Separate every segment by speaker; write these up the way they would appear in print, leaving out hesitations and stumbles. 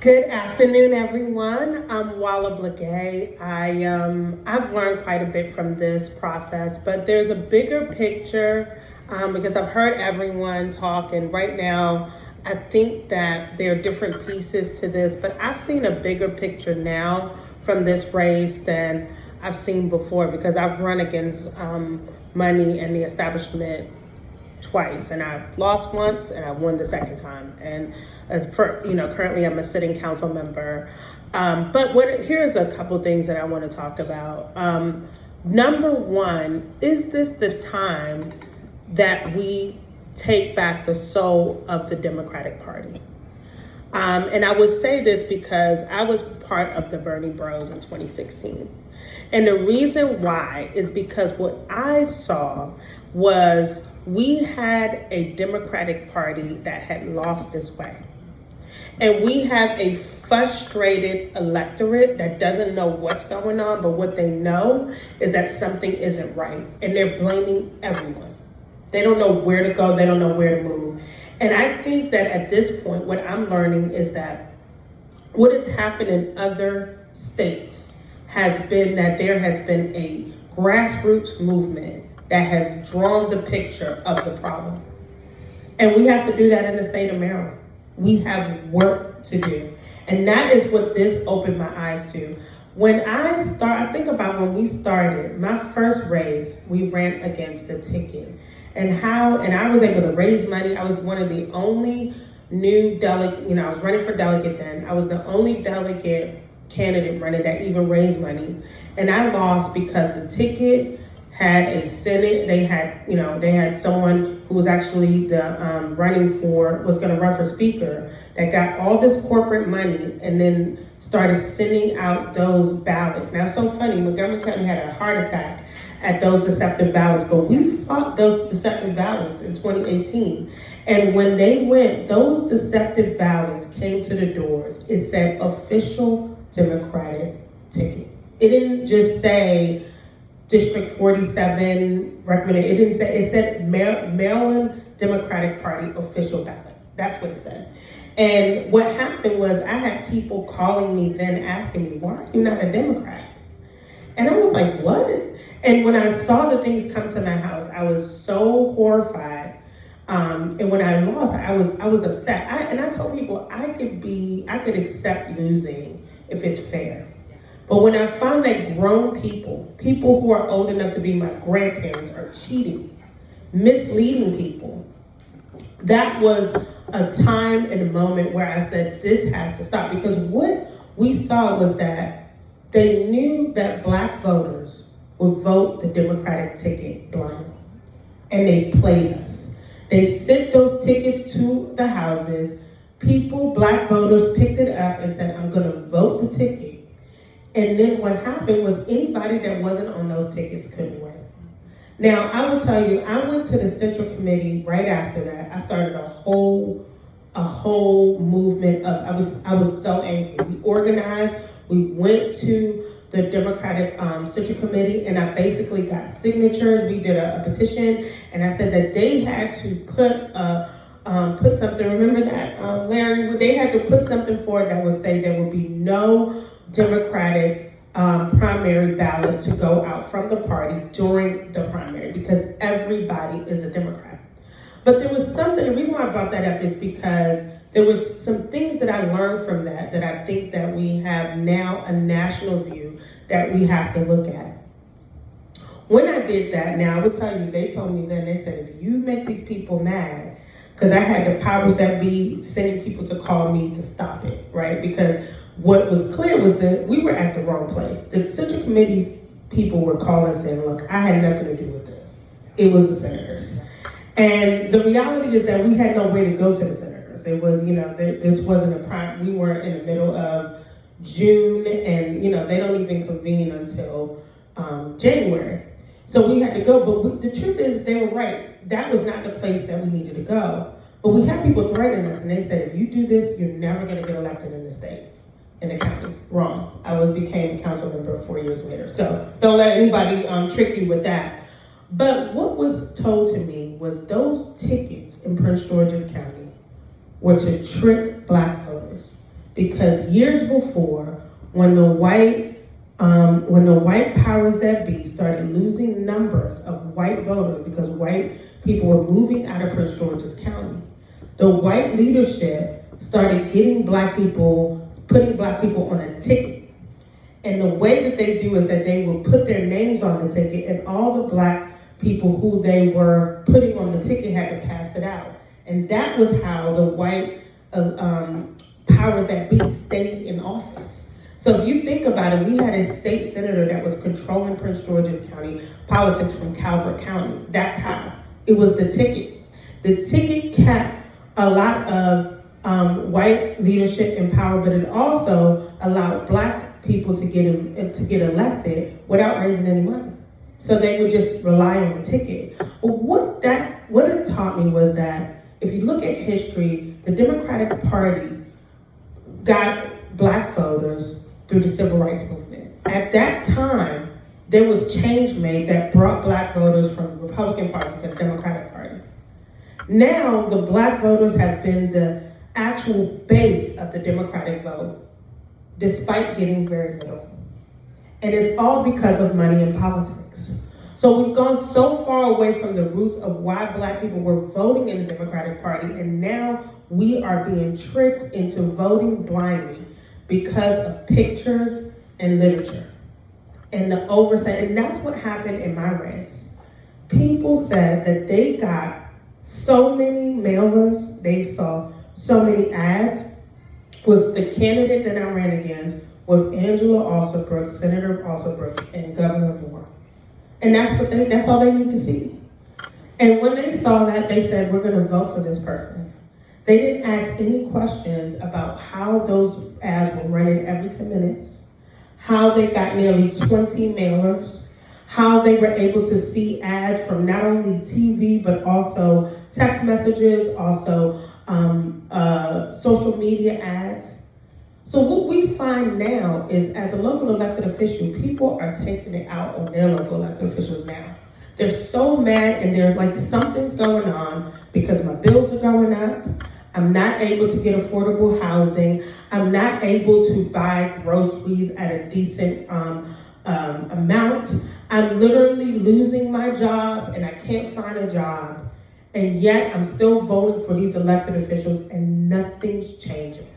Speaker 1: Good afternoon, everyone. I'm Wala Blegay. I've learned quite a bit from this process, but there's a bigger picture because I've heard everyone talk, and right now I think that there are different pieces to this, but I've seen a bigger picture now from this race than I've seen before because I've run against money and the establishment twice, and I lost once and I won the second time. And currently I'm a sitting council member. Here's a couple things that I want to talk about. Number one, is this the time that we take back the soul of the Democratic Party? And I would say this because I was part of the Bernie Bros in 2016. And the reason why is because what I saw was we had a Democratic Party that had lost its way. And we have a frustrated electorate that doesn't know what's going on, but what they know is that something isn't right. And they're blaming everyone. They don't know where to go, they don't know where to move. And I think that at this point, what I'm learning is that what has happened in other states has been that there has been a grassroots movement that has drawn the picture of the problem. And we have to do that in the state of Maryland. We have work to do. And that is what this opened my eyes to. I think about when we started, my first race, we ran against the ticket. And I was able to raise money. I was one of the only new delegate, I was running for delegate then. I was the only delegate candidate running that even raised money. And I lost because the ticket had a Senate, they had someone who was actually was gonna run for speaker that got all this corporate money and then started sending out those ballots. Now it's so funny, Montgomery County had a heart attack at those deceptive ballots, but we fought those deceptive ballots in 2018. And when they went, those deceptive ballots came to the doors. It said official Democratic ticket. It didn't just say District 47 recommended. It said Maryland Democratic Party official ballot. That's what it said. And what happened was I had people calling me then asking me, why are you not a Democrat? And I was like, what? And when I saw the things come to my house, I was so horrified. And when I lost, I was upset. And I told people I could accept losing if it's fair. But when I found that grown people who are old enough to be my grandparents, are cheating, misleading people, that was a time and a moment where I said, this has to stop. Because what we saw was that they knew that Black voters would vote the Democratic ticket blindly. And they played us. They sent those tickets to the houses. Black voters picked it up and said, I'm gonna vote the ticket. And then what happened was anybody that wasn't on those tickets couldn't win. Now, I will tell you, I went to the Central Committee right after that. I started a whole movement of, I was so angry. We organized, we went to the Democratic Central Committee, and I basically got signatures. We did a petition, and I said that they had to put something, remember that, Larry? They had to put something forward that would say there would be no Democratic primary ballot to go out from the party during the primary because everybody is a Democrat. But there was something, the reason why I brought that up is because there was some things that I learned from that I think that we have now a national view that we have to look at. When I did that, now I would tell you, they told me then, they said, if you make these people mad, because I had the powers that be sending people to call me to stop it, right? Because what was clear was that we were at the wrong place. The Central Committee's people were calling saying, look, I had nothing to do with this. It was the senators. And the reality is that we had no way to go to the senators. It was, this wasn't a prime, we were in the middle of June and, they don't even convene until January. So we had to go, but the truth is they were right. That was not the place that we needed to go. But we had people threatening us and they said, if you do this, you're never gonna get elected in the state. In the county. Wrong. I became council member 4 years later. So don't let anybody trick you with that. But what was told to me was those tickets in Prince George's County were to trick black voters. Because years before, when the white powers that be started losing numbers of white voters because white people were moving out of Prince George's County, the white leadership started getting putting black people on a ticket. And the way that they do is that they would put their names on the ticket, and all the black people who they were putting on the ticket had to pass it out. And that was how the white powers that be stayed in office. So if you think about it, we had a state senator that was controlling Prince George's County politics from Calvert County. That's how. It was the ticket. The ticket kept a lot of white leadership in power, but it also allowed black people to get elected without raising any money. So they would just rely on the ticket. But what it taught me was that if you look at history, the Democratic Party got black voters through the Civil Rights Movement. At that time, there was change made that brought black voters from the Republican Party to the Democratic Party. Now, the black voters have been the actual base of the Democratic vote, despite getting very little. And it's all because of money in politics. So we've gone so far away from the roots of why black people were voting in the Democratic Party, and now we are being tricked into voting blindly because of pictures and literature and the oversight. And that's what happened in my race. People said that they got so many mailers, they saw so many ads with the candidate that I ran against, with Angela Alsabrook, Senator Alsabrook, and Governor Moore. And that's all they need to see. And when they saw that, they said, we're gonna vote for this person. They didn't ask any questions about how those ads were running every 10 minutes, how they got nearly 20 mailers, how they were able to see ads from not only TV, but also text messages, also social media ads. So what we find now is, as a local elected official, people are taking it out on their local elected officials now. They're so mad, and they're like, something's going on because my bills are going up. I'm not able to get affordable housing. I'm not able to buy groceries at a decent amount. I'm literally losing my job, and I can't find a job. And yet I'm still voting for these elected officials, and nothing's changing.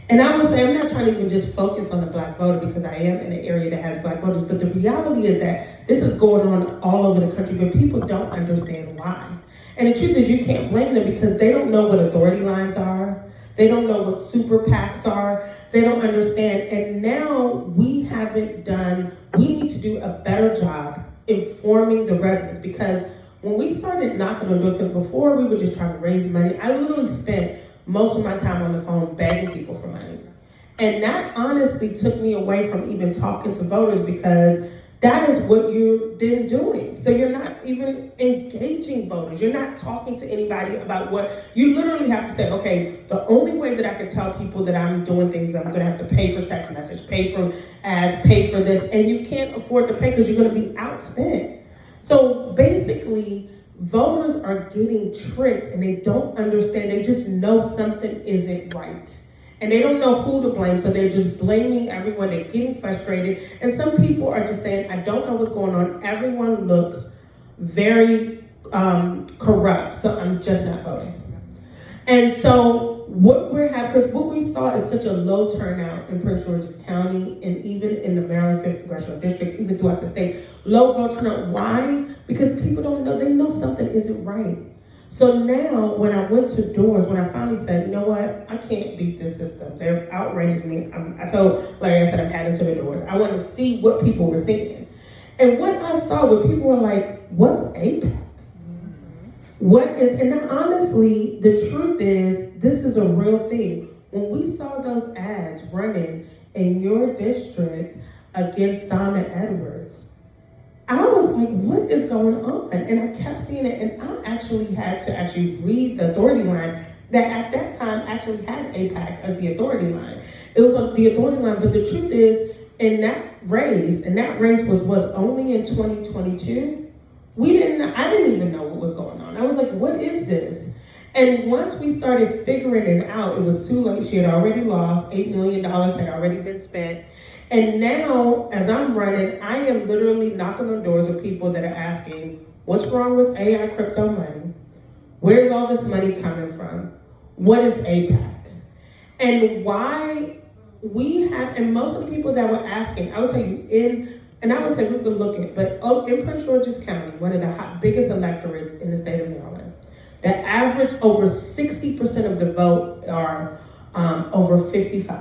Speaker 1: And I would say, I'm not trying to even just focus on the black voter, because I am in an area that has black voters, but the reality is that this is going on all over the country, but people don't understand why. And the truth is, you can't blame them, because they don't know what authority lines are. They don't know what super PACs are. They don't understand. And now we need to do a better job informing the residents, because when we started knocking on doors, because before we were just trying to raise money, I literally spent most of my time on the phone begging people for money. And that honestly took me away from even talking to voters, because that is what you're then doing. So you're not even engaging voters. You're not talking to anybody about what, you literally have to say, okay, the only way that I can tell people that I'm doing things, I'm gonna have to pay for text message, pay for ads, pay for this, and you can't afford to pay because you're gonna be outspent. So basically, voters are getting tricked, and they don't understand. They just know something isn't right. And they don't know who to blame, so they're just blaming everyone. They're getting frustrated. And some people are just saying, I don't know what's going on. Everyone looks very corrupt, so I'm just not voting. And so what because what we saw is such a low turnout in Prince George's County, and even in the Maryland 5th Congressional District, even throughout the state, low vote turnout. Why? Because people don't know, they know something isn't right. So now, when I went to doors, when I finally said, you know what, I can't beat this system. They're outraged me. I told Larry, I said, I'm heading to the doors. I want to see what people were saying. And what I saw was people were like, what's APAC? What is, and now, honestly, the truth is, this is a real thing. When we saw those ads running in your district against Donna Edwards, I was like, what is going on? And I kept seeing it, and I actually had to read the authority line that at that time actually had APAC as the authority line. It was the authority line, but the truth is, in that race was only in 2022, I didn't even know what was going on. I was like, what is this? And once we started figuring it out, it was too late. She had already lost. $8 million had already been spent. And now, as I'm running, I am literally knocking on doors with people that are asking, what's wrong with AI crypto money? Where's all this money coming from? What is APAC? And why we have, and most of the people that were asking, I would tell you, and I would say we could look at, but in Prince George's County, one of the biggest electorates in the state of Maryland, the average over 60% of the vote are over 55.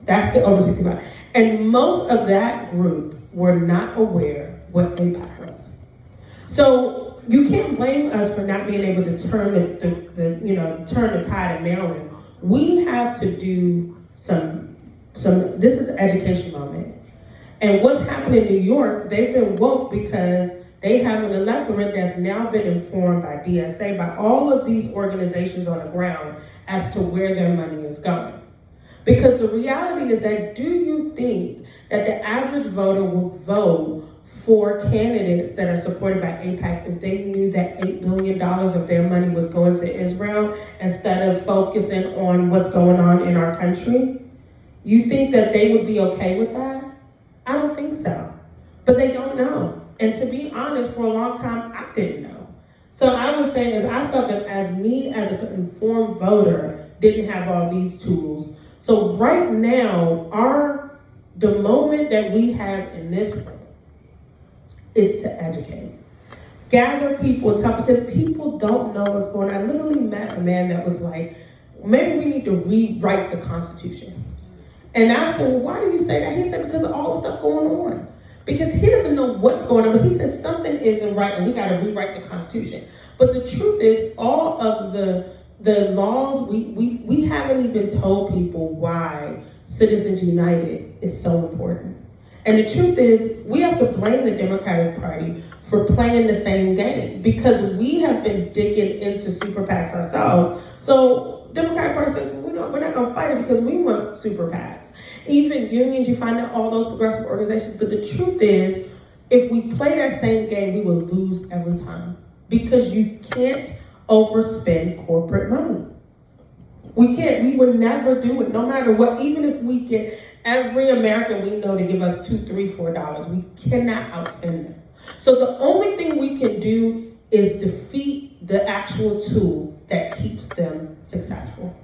Speaker 1: That's the over 65. And most of that group were not aware what APAC was. So you can't blame us for not being able to turn the tide in Maryland. We have to do some, this is an education moment. And what's happened in New York, they've been woke because they have an electorate that's now been informed by DSA, by all of these organizations on the ground as to where their money is going. Because the reality is that, do you think that the average voter will vote for candidates that are supported by AIPAC if they knew that $8 billion of their money was going to Israel instead of focusing on what's going on in our country? You think that they would be okay with that? I don't think so. But they don't know. And to be honest, for a long time, I didn't know. So I would say, I felt that as me, as an informed voter, didn't have all these tools. So right now, the moment that we have in this room is to educate. Gather people, because people don't know what's going on. I literally met a man that was like, maybe we need to rewrite the Constitution. And I said, well, why do you say that? He said, because of all the stuff going on. Because he doesn't know what's going on, but he said something isn't right and we gotta rewrite the Constitution. But the truth is, all of the laws, we haven't even told people why Citizens United is so important. And the truth is, we have to blame the Democratic Party for playing the same game because we have been digging into super PACs ourselves. So Democratic Party says, well, we're not gonna fight it because we want super PACs. Even unions, you find out all those progressive organizations, but the truth is, if we play that same game, we will lose every time because you can't overspend corporate money. We can't, we would never do it, no matter what, even if we get every American we know to give us $2, $3, $4, we cannot outspend them. So the only thing we can do is defeat the actual tool that keeps them successful.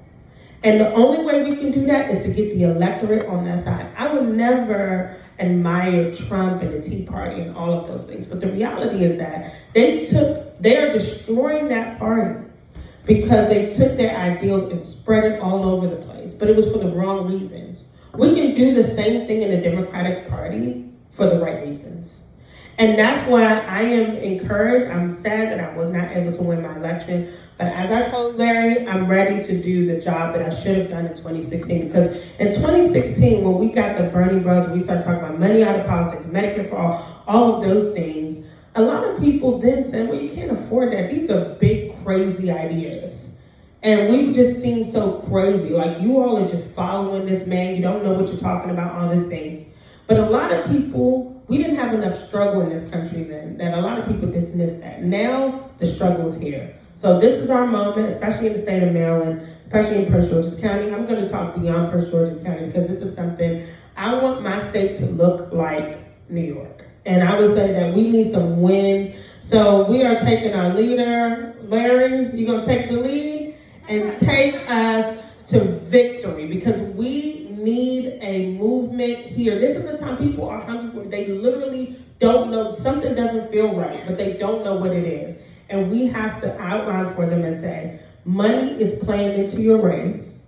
Speaker 1: And the only way we can do that is to get the electorate on that side. I would never admire Trump and the Tea Party and all of those things, but the reality is that they are destroying that party because they took their ideals and spread it all over the place, but it was for the wrong reasons. We can do the same thing in the Democratic Party for the right reasons. And that's why I am encouraged. I'm sad that I was not able to win my election. But as I told Larry, I'm ready to do the job that I should have done in 2016. Because in 2016, when we got the Bernie Bros, we started talking about money out of politics, Medicare for all of those things, a lot of people then said, well, you can't afford that. These are big, crazy ideas. And we just seem so crazy. Like, you all are just following this man. You don't know what you're talking about, all these things. But a lot of people, we didn't have enough struggle in this country then, that a lot of people dismissed that. Now, the struggle is here. So this is our moment, especially in the state of Maryland, especially in Prince George's County. I'm going to talk beyond Prince George's County because this is something, I want my state to look like New York. And I would say that we need some wins. So we are taking our leader, Larry, you're going to take the lead and take us to victory because we need a movement here. This is the time people are hungry for. They literally don't know. Something doesn't feel right, but they don't know what it is. And we have to outline for them and say, money is playing into your race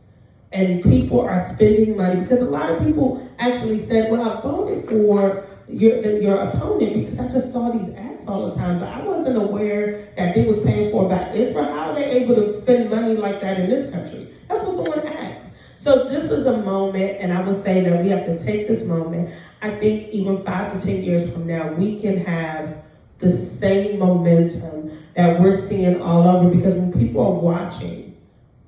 Speaker 1: and people are spending money because a lot of people actually said, well, I voted for your opponent because I just saw these ads all the time, but I wasn't aware that they was paying for about Israel. How are they able to spend money like that in this country? That's what someone asked. So this is a moment, and I would say that we have to take this moment. I think even 5 to 10 years from now, we can have the same momentum that we're seeing all over, because when people are watching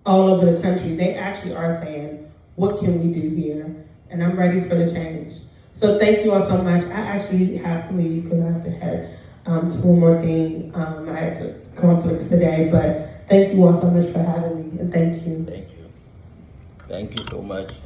Speaker 1: all over the country, they actually are saying, what can we do here? And I'm ready for the change. So thank you all so much. I actually have to leave because I have to head to one more thing. I had conflicts today, but Thank you all so much for having me, and thank you.
Speaker 2: Thank you. Thank you so much.